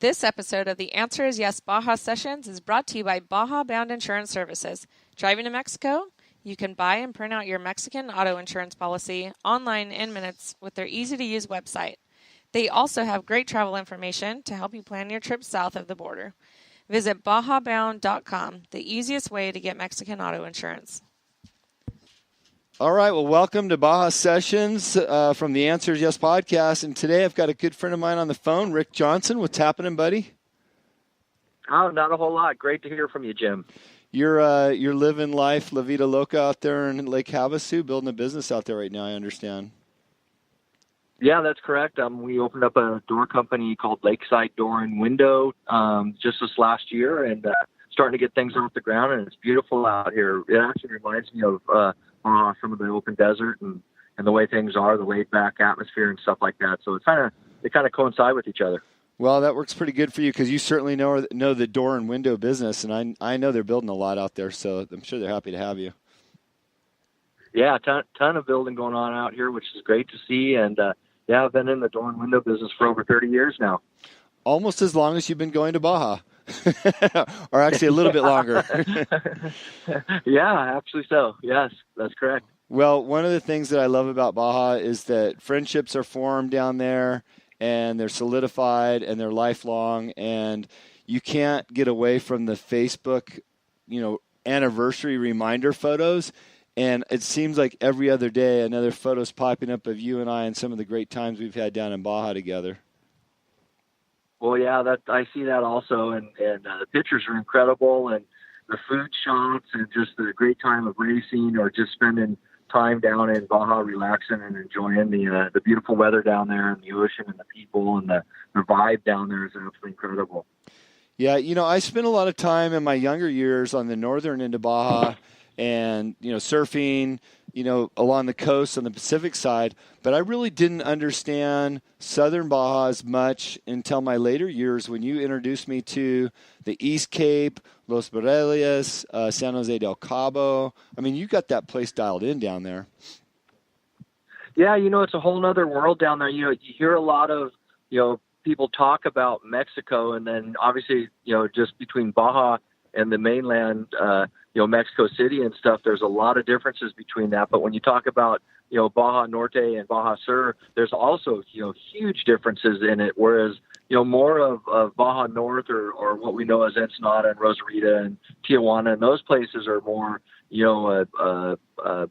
This episode of The Answer is Yes Baja Sessions is brought to you by Baja Bound Insurance Services. Driving to Mexico? You can buy and print out your Mexican auto insurance policy online in minutes with their easy-to-use website. They also have great travel information to help you plan your trip south of the border. Visit bajabound.com, the easiest way to get Mexican auto insurance. All right, well, welcome to Baja Sessions from the Answer is Yes podcast. And today I've got a good friend of mine on the phone, Rick Johnson. What's happening, buddy? Oh, not a whole lot. Great to hear from you, Jim. You're living life, La Vida Loca out there in Lake Havasu, building a business out there right now, I understand. Yeah, that's correct. We opened up a door company called Lakeside Door and Window just this last year, and starting to get things off the ground, and it's beautiful out here. It actually reminds me of some of the open desert and the way things are, the laid-back atmosphere and stuff like that. So they kind of coincide with each other. Well, that works pretty good for you because you certainly know the door and window business, and I know they're building a lot out there, so I'm sure they're happy to have you. Yeah, ton of building going on out here, which is great to see. And I've been in the door and window business for over 30 years now. Almost as long as you've been going to Baja, or actually a little bit longer. Yeah, actually so. Yes, that's correct. Well, one of the things that I love about Baja is that friendships are formed down there, and they're solidified, and they're lifelong, and you can't get away from the Facebook, anniversary reminder photos. And it seems like every other day another photo's popping up of you and I and some of the great times we've had down in Baja together. Well, yeah, I see that also, and the pictures are incredible, and the food shops, and just the great time of racing or just spending time down in Baja relaxing and enjoying the beautiful weather down there and the ocean and the people and the vibe down there is absolutely incredible. Yeah, I spent a lot of time in my younger years on the northern end of Baja and, surfing, along the coast on the Pacific side. But I really didn't understand southern Baja as much until my later years when you introduced me to the East Cape, Los Barriles, San Jose del Cabo. I mean, you got that place dialed in down there. Yeah, it's a whole nother world down there. You hear a lot of, people talk about Mexico, and then obviously, just between Baja and the mainland, Mexico City and stuff, there's a lot of differences between that. But when you talk about, Baja Norte and Baja Sur, there's also, huge differences in it. Whereas, more of Baja North or what we know as Ensenada and Rosarita and Tijuana, and those places are more,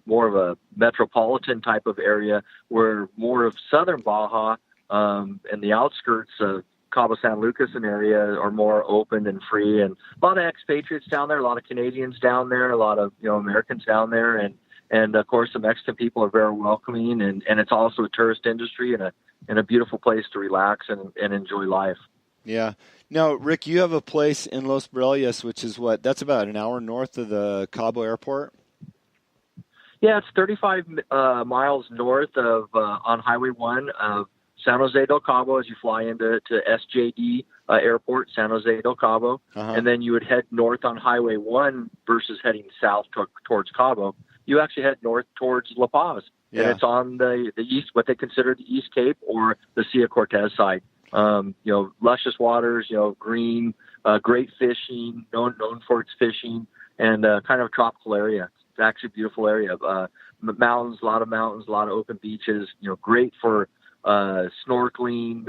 more of a metropolitan type of area, where more of southern Baja and the outskirts of Cabo San Lucas and area are more open and free, and a lot of expatriates down there, a lot of Canadians down there, a lot of Americans down there, and of course the Mexican people are very welcoming, and it's also a tourist industry and a beautiful place to relax and enjoy life. Yeah. Now, Rick, you have a place in Los Barriles, which is that's about an hour north of the Cabo Airport. Yeah, it's 35 miles north of on Highway 1 of San Jose del Cabo as you fly into SJD Airport, San Jose del Cabo, and then you would head north on Highway 1 versus heading south towards Cabo. You actually head north towards La Paz, and it's on the east, what they consider the East Cape or the Cia Cortez side. Luscious waters, green, great fishing, known for its fishing, and kind of a tropical area. It's actually a beautiful area. Mountains, a lot of open beaches. Great for snorkeling,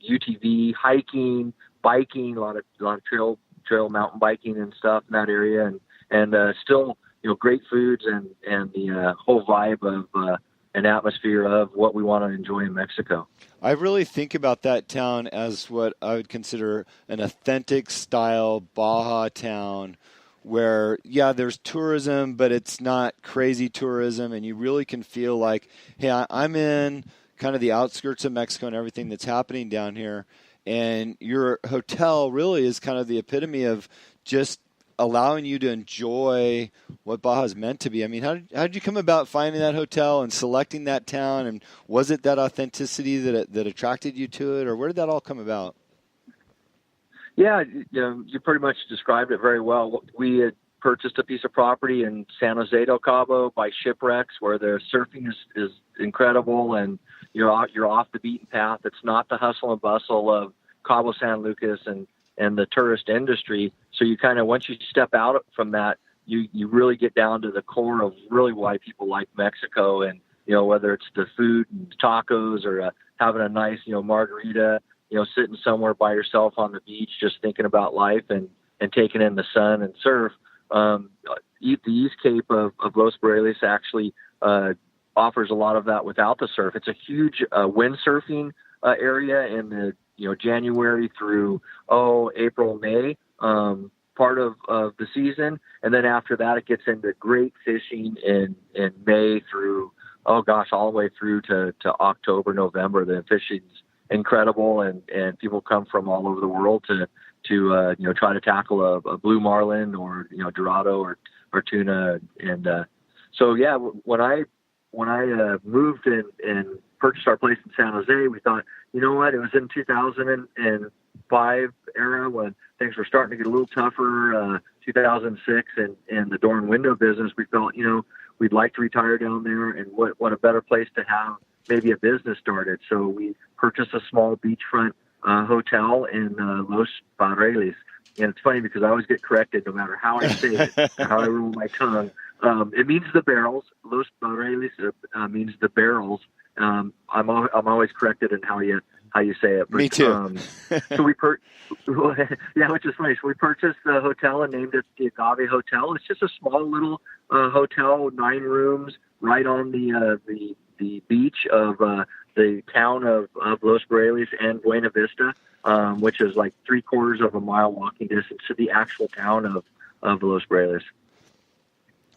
UTV, hiking, biking, a lot of trail mountain biking and stuff in that area, and still great foods and the whole vibe of an atmosphere of what we want to enjoy in Mexico. I really think about that town as what I would consider an authentic style Baja town where, there's tourism, but it's not crazy tourism, and you really can feel like, hey, I'm in kind of the outskirts of Mexico and everything that's happening down here. And your hotel really is kind of the epitome of just allowing you to enjoy what Baja is meant to be. I mean, how did you come about finding that hotel and selecting that town? And was it that authenticity that attracted you to it, or where did that all come about? Yeah, you pretty much described it very well. We had purchased a piece of property in San Jose del Cabo by shipwrecks where the surfing is incredible, and you're off the beaten path. It's not the hustle and bustle of Cabo San Lucas and the tourist industry. So you kind of, once you step out from that, you really get down to the core of really why people like Mexico, and whether it's the food and tacos, or having a nice margarita, sitting somewhere by yourself on the beach just thinking about life and taking in the sun and surf. The East Cape of Los Barreles actually offers a lot of that without the surf. It's a huge windsurfing area in the January through April, May part of the season, and then after that it gets into great fishing in May through all the way through to October, November. The fishing's incredible, and people come from all over the world to try to tackle a blue marlin or dorado or tuna. And so yeah, when I moved and purchased our place in San Jose, we thought, it was in 2005 era when things were starting to get a little tougher, 2006, and the door and window business. We felt, we'd like to retire down there, and what a better place to have maybe a business started. So we purchased a small beachfront hotel in Los Barreles. And it's funny because I always get corrected no matter how I say it or how I roll my tongue. It means the barrels. Los Barreles means the barrels. I'm always corrected in how you say it. But, me too. So which is funny. So we purchased the hotel and named it the Agave Hotel. It's just a small little hotel, 9 rooms, right on the beach of the town of Los Barreles and Buena Vista, which is like 3/4 of a mile walking distance to the actual town of Los Barreles.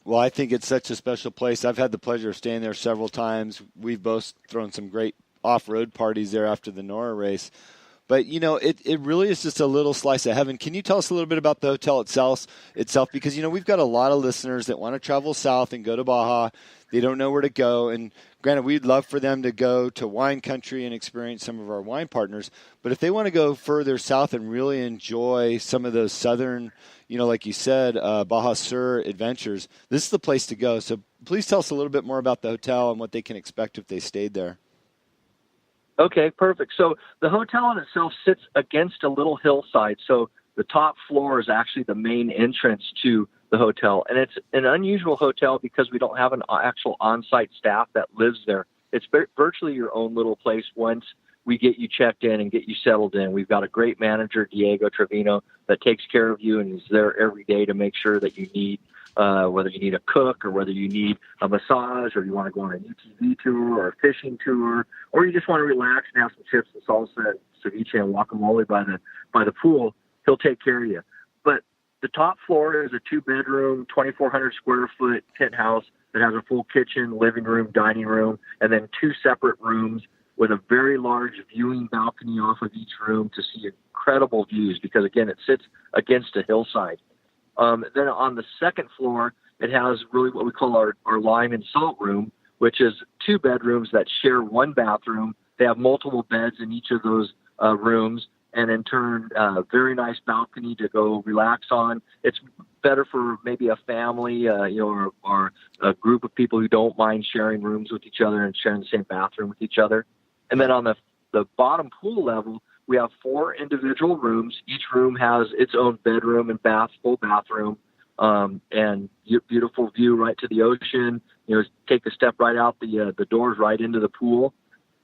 Well, I think it's such a special place. I've had the pleasure of staying there several times. We've both thrown some great off-road parties there after the Nora race. But, it really is just a little slice of heaven. Can you tell us a little bit about the hotel itself? Because, we've got a lot of listeners that want to travel south and go to Baja. They don't know where to go. And granted, we'd love for them to go to wine country and experience some of our wine partners. But if they want to go further south and really enjoy some of those southern, like you said, Baja Sur adventures, this is the place to go. So please tell us a little bit more about the hotel and what they can expect if they stayed there. Okay, perfect. So the hotel in itself sits against a little hillside. So the top floor is actually the main entrance to the hotel. And it's an unusual hotel because we don't have an actual on-site staff that lives there. It's virtually your own little place once we get you checked in and get you settled in. We've got a great manager, Diego Trevino, that takes care of you and is there every day to make sure that you need, whether you need a cook or whether you need a massage or you want to go on an UTV tour or a fishing tour, or you just want to relax and have some chips and salsa and ceviche and guacamole by the pool. He'll take care of you. But the top floor is a 2-bedroom, 2,400 square foot penthouse that has a full kitchen, living room, dining room, and then 2 separate rooms with a very large viewing balcony off of each room to see incredible views because, again, it sits against a hillside. Then on the second floor, it has really what we call our lime and salt room, which is 2 bedrooms that share 1 bathroom. They have multiple beds in each of those rooms, and in turn, very nice balcony to go relax on. It's better for maybe a family, or a group of people who don't mind sharing rooms with each other and sharing the same bathroom with each other. And then on the bottom pool level, we have 4 individual rooms. Each room has its own bedroom and full bathroom, and beautiful view right to the ocean. Take a step right out the doors right into the pool.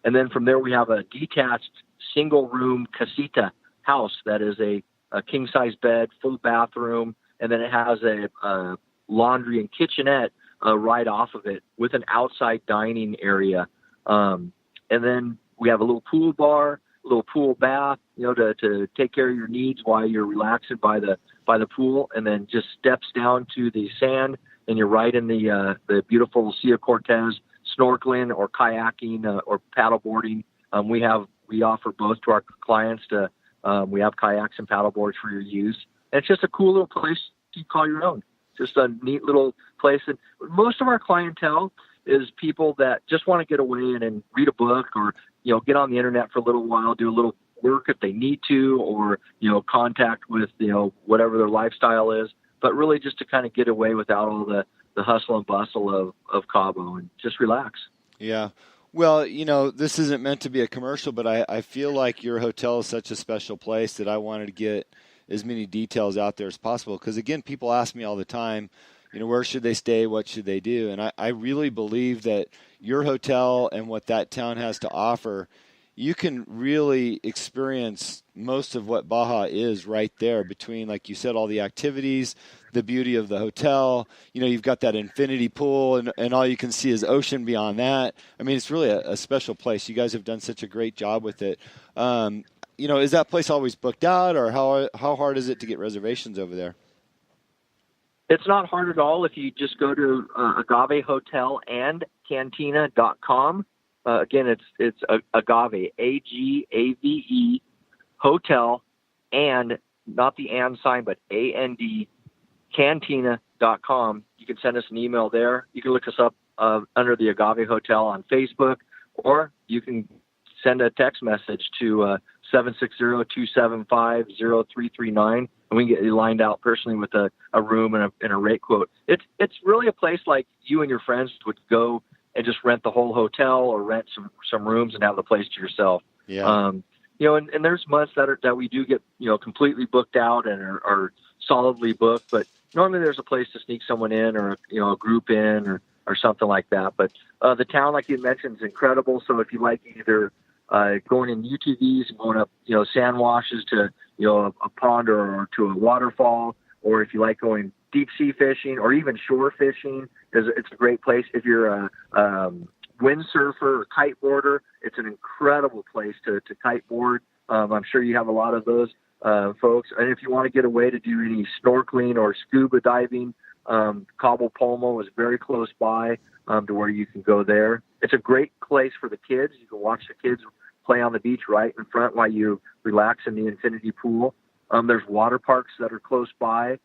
And then from there, we have a detached single room casita house that is a king-size bed, full bathroom, and then it has a laundry and kitchenette right off of it with an outside dining area. And then we have a little pool bar, a little pool bath, to take care of your needs while you're relaxing by the pool, and then just steps down to the sand, and you're right in the beautiful Sea Cortez, snorkeling or kayaking or paddleboarding. We offer both to our clients. We have kayaks and paddleboards for your use. And it's just a cool little place you call your own. Just a neat little place. And most of our clientele is people that just want to get away and read a book or, get on the internet for a little while, do a little work if they need to, or, contact with, whatever their lifestyle is, but really just to kind of get away without all the hustle and bustle of Cabo and just relax. Yeah. Well, this isn't meant to be a commercial, but I feel like your hotel is such a special place that I wanted to get as many details out there as possible. Because, again, people ask me all the time, where should they stay? What should they do? And I really believe that your hotel and what that town has to offer, you can really experience most of what Baja is right there between, like you said, all the activities, the beauty of the hotel. You've got that infinity pool, and all you can see is ocean beyond that. I mean, it's really a special place. You guys have done such a great job with it. Is that place always booked out, or how hard is it to get reservations over there? It's not hard at all if you just go to Agave Hotel and Cantina.com. Again, it's Agave, Agave, hotel, and not the and sign, but AND, Cantina.com. You can send us an email there. You can look us up under the Agave Hotel on Facebook, or you can send a text message to 760-275-0339, and we can get you lined out personally with a room and a rate quote. It's really a place like you and your friends would go and just rent the whole hotel or rent some rooms and have the place to yourself. Yeah. And there's months that we do get, completely booked out and are solidly booked, but normally there's a place to sneak someone in or, a group in or something like that. But the town, like you mentioned, is incredible. So if you like either going in UTVs and going up, sand washes to, a pond or to a waterfall, or if you like going deep sea fishing or even shore fishing, it's a great place. If you're a windsurfer or kiteboarder, it's an incredible place to kiteboard. I'm sure you have a lot of those folks. And if you want to get away to do any snorkeling or scuba diving, Cabo Polmo is very close by to where you can go there. It's a great place for the kids. You can watch the kids play on the beach right in front while you relax in the infinity pool. There's water parks that are close by.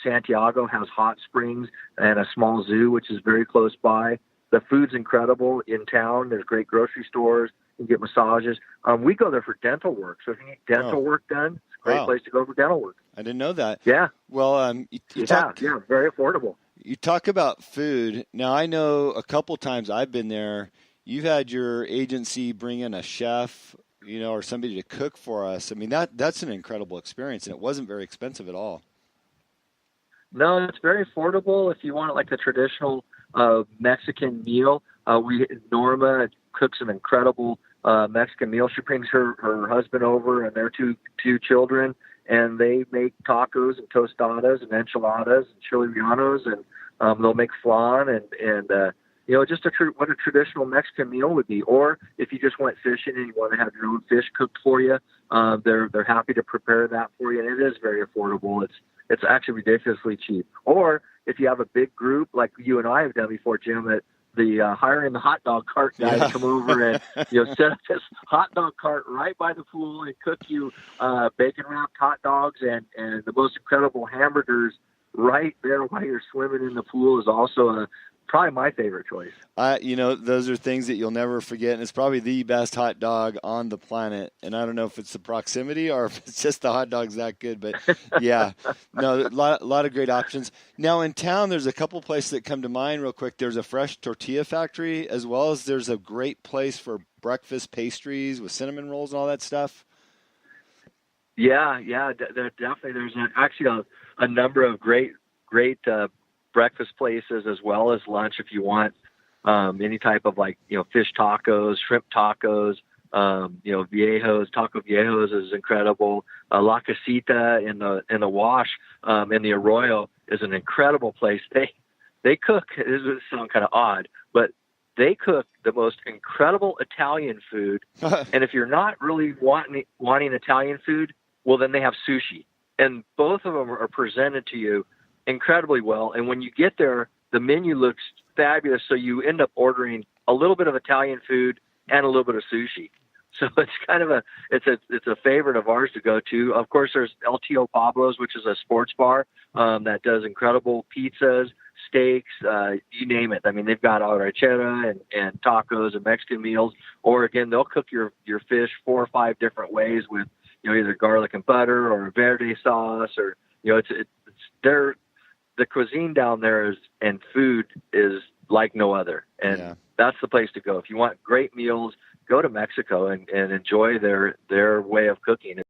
Santiago has hot springs and a small zoo, which is very close by. The food's incredible in town. There's great grocery stores. You can get massages. We go there for dental work. So if you need dental work done, it's a great place to go for dental work. I didn't know that. Yeah. Well, very affordable. You talk about food. Now, I know a couple times I've been there, you've had your agency bring in a chef, or somebody to cook for us. I mean, that's an incredible experience, and it wasn't very expensive at all. No, it's very affordable. If you want like a traditional Mexican meal, Norma cooks an incredible Mexican meal. She brings her husband over and their two children, and they make tacos and tostadas and enchiladas and chili rellenos, and they'll make flan and just what a traditional Mexican meal would be. Or if you just went fishing and you want to have your own fish cooked for you, they're happy to prepare that for you, and it is very affordable. It's actually ridiculously cheap. Or if you have a big group like you and I have done before, Jim, at the hiring the hot dog cart guy to come over and set up this hot dog cart right by the pool and cook you bacon wrapped hot dogs and the most incredible hamburgers right there while you're swimming in the pool is also probably my favorite choice. Those are things that you'll never forget, and it's probably the best hot dog on the planet. And I don't know if it's the proximity or if it's just the hot dog's that good, but yeah, no, a lot of great options. Now in town, there's a couple places that come to mind real quick. There's a fresh tortilla factory, as well as there's a great place for breakfast pastries with cinnamon rolls and all that stuff. Yeah, definitely. There's actually a number of great breakfast places as well as lunch if you want any type of fish tacos, shrimp tacos, viejos. Taco Viejos is incredible. La Casita in the Wash in the Arroyo is an incredible place. They cook. This would sound kind of odd, but they cook the most incredible Italian food. And if you're not really wanting Italian food, well, then they have sushi, and both of them are presented to you incredibly well. And when you get there, the menu looks fabulous. So you end up ordering a little bit of Italian food and a little bit of sushi. So it's kind of it's a favorite of ours to go to. Of course, there's El Tio Pablo's, which is a sports bar that does incredible pizzas, steaks, you name it. I mean, they've got arrachera and tacos and Mexican meals. Or again, they'll cook your fish 4 or 5 different ways with either garlic and butter or verde sauce, or the cuisine down there and food is like no other. And that's the place to go. If you want great meals, go to Mexico and enjoy their way of cooking.